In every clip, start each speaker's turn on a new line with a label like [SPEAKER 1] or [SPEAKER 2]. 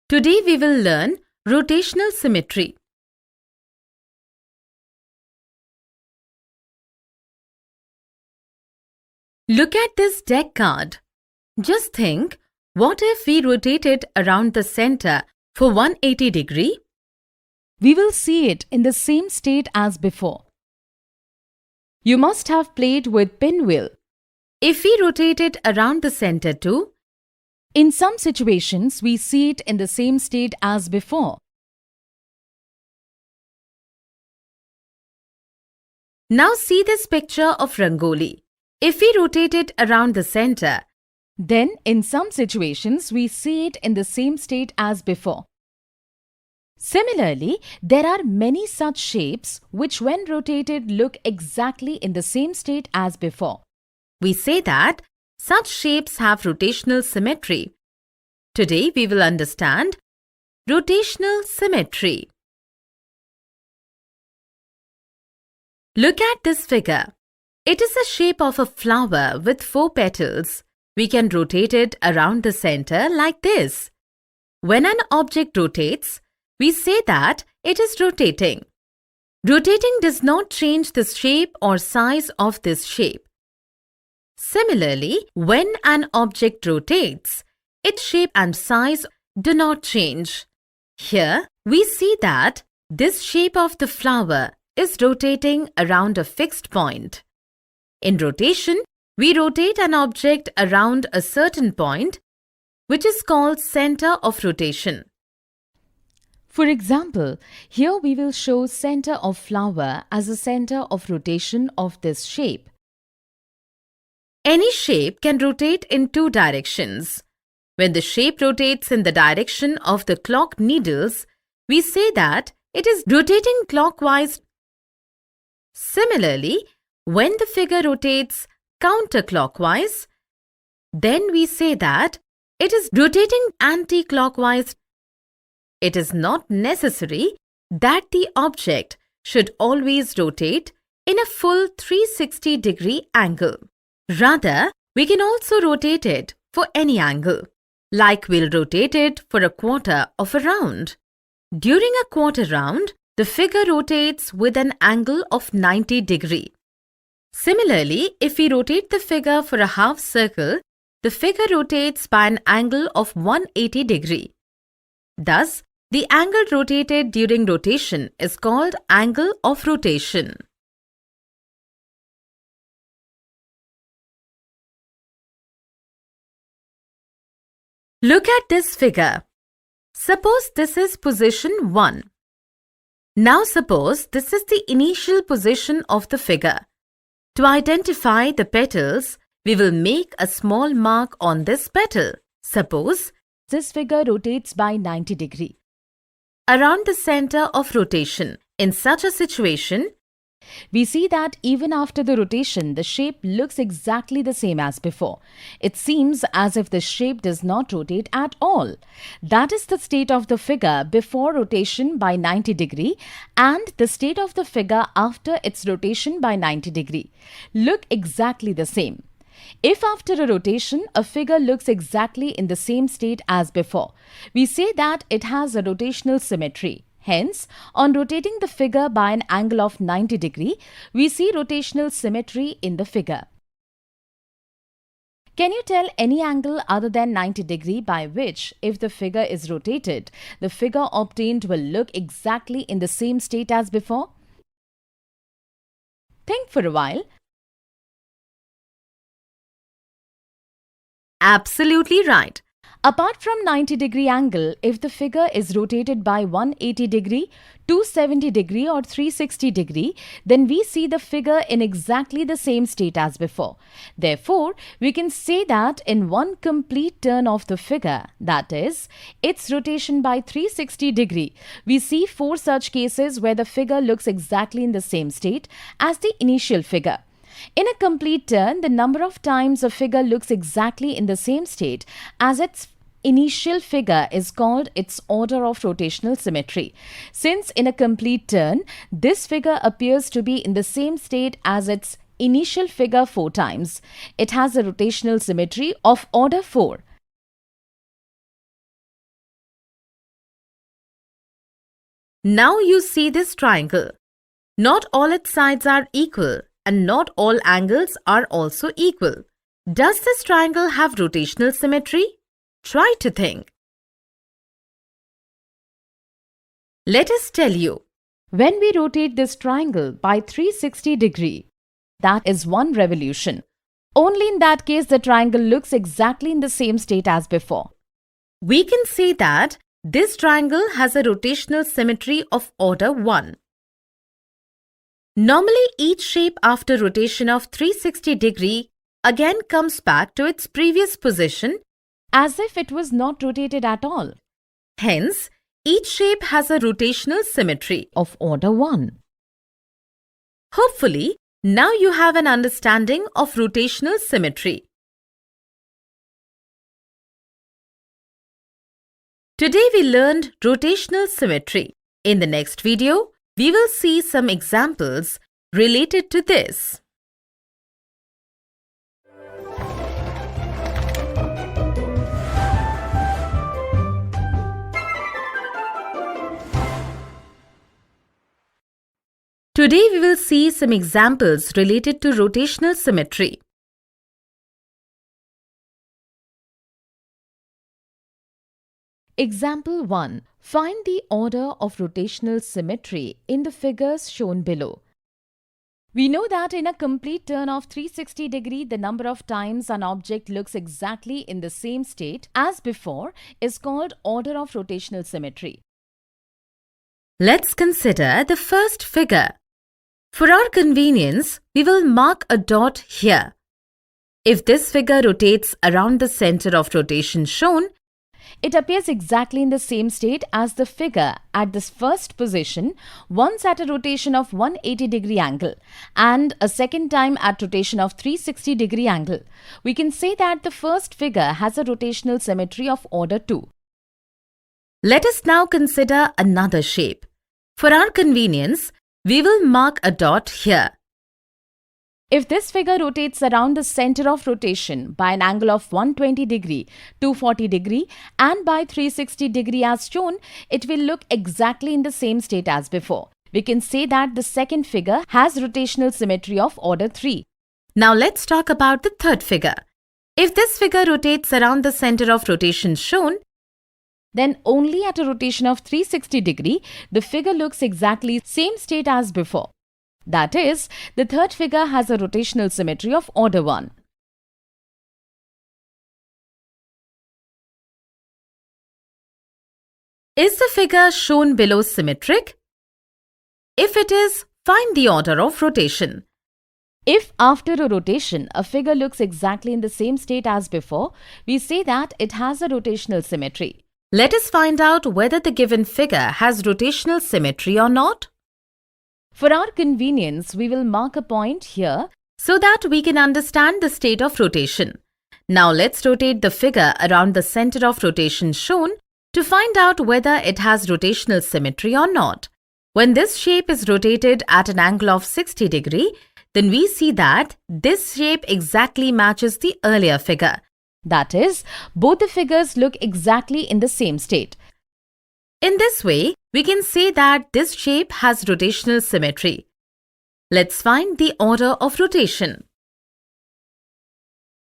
[SPEAKER 1] Today we will learn rotational symmetry. Look at this deck card. Just think, what if we rotate it around the center for 180 degree?
[SPEAKER 2] We will see it in the same state as before. You must have played with pinwheel.
[SPEAKER 1] If we rotate it around the center too,
[SPEAKER 2] in some situations, we see it in the same state as before.
[SPEAKER 1] Now see this picture of Rangoli. If we rotate it around the center,
[SPEAKER 2] then in some situations, we see it in the same state as before. Similarly, there are many such shapes which when rotated look exactly in the same state as before.
[SPEAKER 1] We say that such shapes have rotational symmetry. Today we will understand rotational symmetry. Look at this figure. It is the shape of a flower with 4 petals. We can rotate it around the center like this. When an object rotates, we say that it is rotating. Rotating does not change the shape or size of this shape. Similarly, when an object rotates, its shape and size do not change. Here, we see that this shape of the flower is rotating around a fixed point. In rotation, we rotate an object around a certain point, which is called center of rotation.
[SPEAKER 2] For example, here we will show center of flower as a center of rotation of this shape.
[SPEAKER 1] Any shape can rotate in 2 directions. When the shape rotates in the direction of the clock needles, we say that it is rotating clockwise. Similarly, when the figure rotates counterclockwise, then we say that it is rotating anti-clockwise. It is not necessary that the object should always rotate in a full 360-degree angle. Rather, we can also rotate it for any angle, like we'll rotate it for a quarter of a round. During a quarter round, the figure rotates with an angle of 90 degree. Similarly, if we rotate the figure for a half circle, the figure rotates by an angle of 180 degree. Thus, the angle rotated during rotation is called angle of rotation. Look at this figure. Suppose this is position 1. Now suppose this is the initial position of the figure. To identify the petals, we will make a small mark on this petal. Suppose
[SPEAKER 2] this figure rotates by 90 degree
[SPEAKER 1] around the center of rotation. In such a situation,
[SPEAKER 2] we see that even after the rotation, the shape looks exactly the same as before. It seems as if the shape does not rotate at all. That is the state of the figure before rotation by 90 degree and the state of the figure after its rotation by 90 degree. Look exactly the same. If after a rotation, a figure looks exactly in the same state as before, we say that it has a rotational symmetry. Hence, on rotating the figure by an angle of 90 degree, we see rotational symmetry in the figure. Can you tell any angle other than 90 degree by which, if the figure is rotated, the figure obtained will look exactly in the same state as before? Think for a while.
[SPEAKER 1] Absolutely right.
[SPEAKER 2] Apart from 90 degree angle, if the figure is rotated by 180 degree, 270 degree or 360 degree, then we see the figure in exactly the same state as before. Therefore, we can say that in one complete turn of the figure, that is, its rotation by 360 degree, we see 4 such cases where the figure looks exactly in the same state as the initial figure. In a complete turn, the number of times a figure looks exactly in the same state as its initial figure is called its order of rotational symmetry. Since in a complete turn, this figure appears to be in the same state as its initial figure 4 times, it has a rotational symmetry of order 4.
[SPEAKER 1] Now you see this triangle. Not all its sides are equal and not all angles are also equal. Does this triangle have rotational symmetry? Try to think. Let us tell you.
[SPEAKER 2] When we rotate this triangle by 360 degree, that is one revolution. Only in that case the triangle looks exactly in the same state as before.
[SPEAKER 1] We can say that this triangle has a rotational symmetry of order 1. Normally, each shape after rotation of 360 degree again comes back to its previous position
[SPEAKER 2] as if it was not rotated at all.
[SPEAKER 1] Hence, each shape has a rotational symmetry
[SPEAKER 2] Of order 1.
[SPEAKER 1] Hopefully, now you have an understanding of rotational symmetry. Today we learned rotational symmetry. In the next video, we will see some examples related to this. Today we will see some examples related to rotational symmetry.
[SPEAKER 2] Example 1. Find the order of rotational symmetry in the figures shown below. We know that in a complete turn of 360 degree, the number of times an object looks exactly in the same state as before is called order of rotational symmetry.
[SPEAKER 1] Let's consider the first figure. For our convenience, we will mark a dot here. If this figure rotates around the center of rotation shown,
[SPEAKER 2] it appears exactly in the same state as the figure at this first position, once at a rotation of 180 degree angle and a second time at rotation of 360 degree angle. We can say that the first figure has a rotational symmetry of order 2.
[SPEAKER 1] Let us now consider another shape. For our convenience, we will mark a dot here.
[SPEAKER 2] If this figure rotates around the center of rotation by an angle of 120 degree, 240 degree and by 360 degree as shown, it will look exactly in the same state as before. We can say that the second figure has rotational symmetry of order 3.
[SPEAKER 1] Now let's talk about the third figure. If this figure rotates around the center of rotation shown,
[SPEAKER 2] then only at a rotation of 360 degree, the figure looks exactly same state as before. That is, the third figure has a rotational symmetry of order 1.
[SPEAKER 1] Is the figure shown below symmetric? If it is, find the order of rotation.
[SPEAKER 2] If after a rotation, a figure looks exactly in the same state as before, we say that it has a rotational symmetry.
[SPEAKER 1] Let us find out whether the given figure has rotational symmetry or not.
[SPEAKER 2] For our convenience, we will mark a point here
[SPEAKER 1] so that we can understand the state of rotation. Now let's rotate the figure around the center of rotation shown to find out whether it has rotational symmetry or not. When this shape is rotated at an angle of 60 degree, then we see that this shape exactly matches the earlier figure.
[SPEAKER 2] That is, both the figures look exactly in the same state.
[SPEAKER 1] In this way, we can say that this shape has rotational symmetry. Let's find the order of rotation.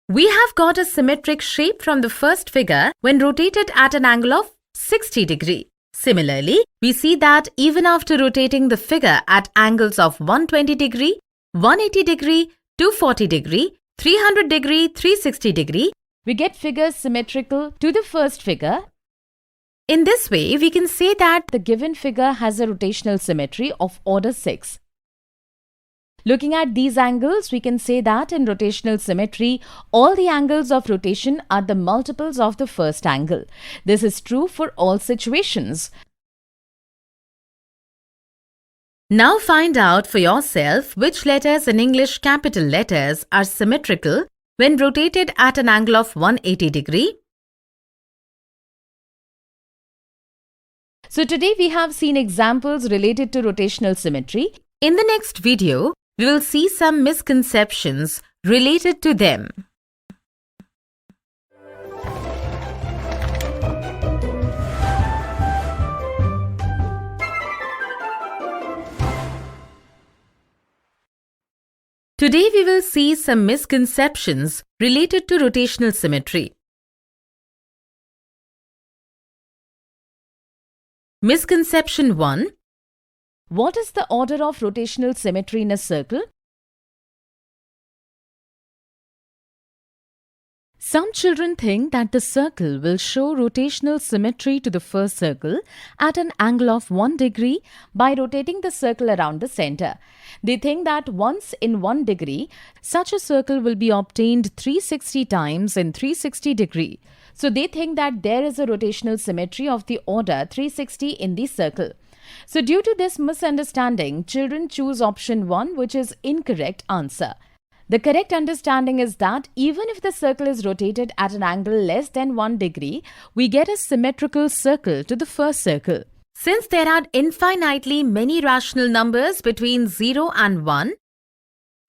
[SPEAKER 1] We have got a symmetric shape from the first figure when rotated at an angle of 60 degree. Similarly, we see that even after rotating the figure at angles of 120 degree, 180 degree, 240 degree, 300 degree, 360 degree,
[SPEAKER 2] we get figures symmetrical to the first figure.
[SPEAKER 1] In this way, we can say that
[SPEAKER 2] the given figure has a rotational symmetry of order 6. Looking at these angles, we can say that in rotational symmetry, all the angles of rotation are the multiples of the first angle. This is true for all situations.
[SPEAKER 1] Now find out for yourself which letters in English capital letters are symmetrical when rotated at an angle of 180 degree.
[SPEAKER 2] So today we have seen examples related to rotational symmetry.
[SPEAKER 1] In the next video, we will see some misconceptions related to them. Today we will see some misconceptions related to rotational symmetry. Misconception 1.
[SPEAKER 2] What is the order of rotational symmetry in a circle? Some children think that the circle will show rotational symmetry to the first circle at an angle of 1 degree by rotating the circle around the center. They think that once in 1 degree, such a circle will be obtained 360 times in 360 degree. So they think that there is a rotational symmetry of the order 360 in the circle. So due to this misunderstanding, children choose option 1, which is incorrect answer. The correct understanding is that even if the circle is rotated at an angle less than 1 degree, we get a symmetrical circle to the first circle.
[SPEAKER 1] Since there are infinitely many rational numbers between 0 and 1,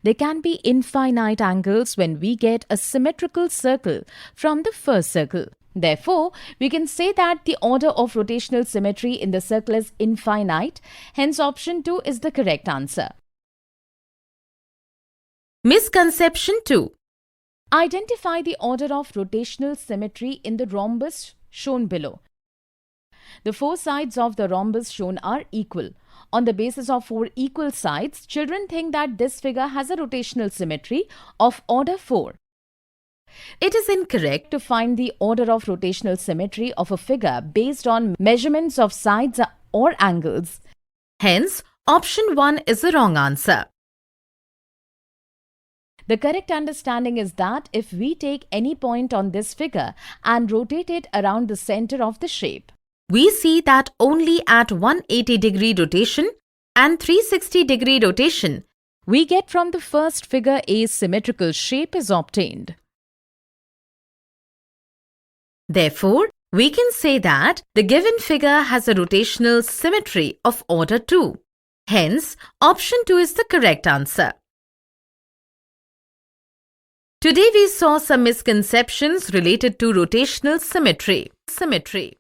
[SPEAKER 2] there can be infinite angles when we get a symmetrical circle from the first circle. Therefore, we can say that the order of rotational symmetry in the circle is infinite. Hence, option 2 is the correct answer.
[SPEAKER 1] Misconception 2.
[SPEAKER 2] Identify the order of rotational symmetry in the rhombus shown below. The 4 sides of the rhombus shown are equal. On the basis of 4 equal sides, children think that this figure has a rotational symmetry of order 4.
[SPEAKER 1] It is incorrect
[SPEAKER 2] to find the order of rotational symmetry of a figure based on measurements of sides or angles.
[SPEAKER 1] Hence, option 1 is the wrong answer.
[SPEAKER 2] The correct understanding is that if we take any point on this figure and rotate it around the center of the shape,
[SPEAKER 1] we see that only at 180-degree rotation and 360-degree rotation,
[SPEAKER 2] we get from the first figure a symmetrical shape is obtained.
[SPEAKER 1] Therefore, we can say that the given figure has a rotational symmetry of order 2. Hence, option 2 is the correct answer. Today we saw some misconceptions related to rotational symmetry. Symmetry.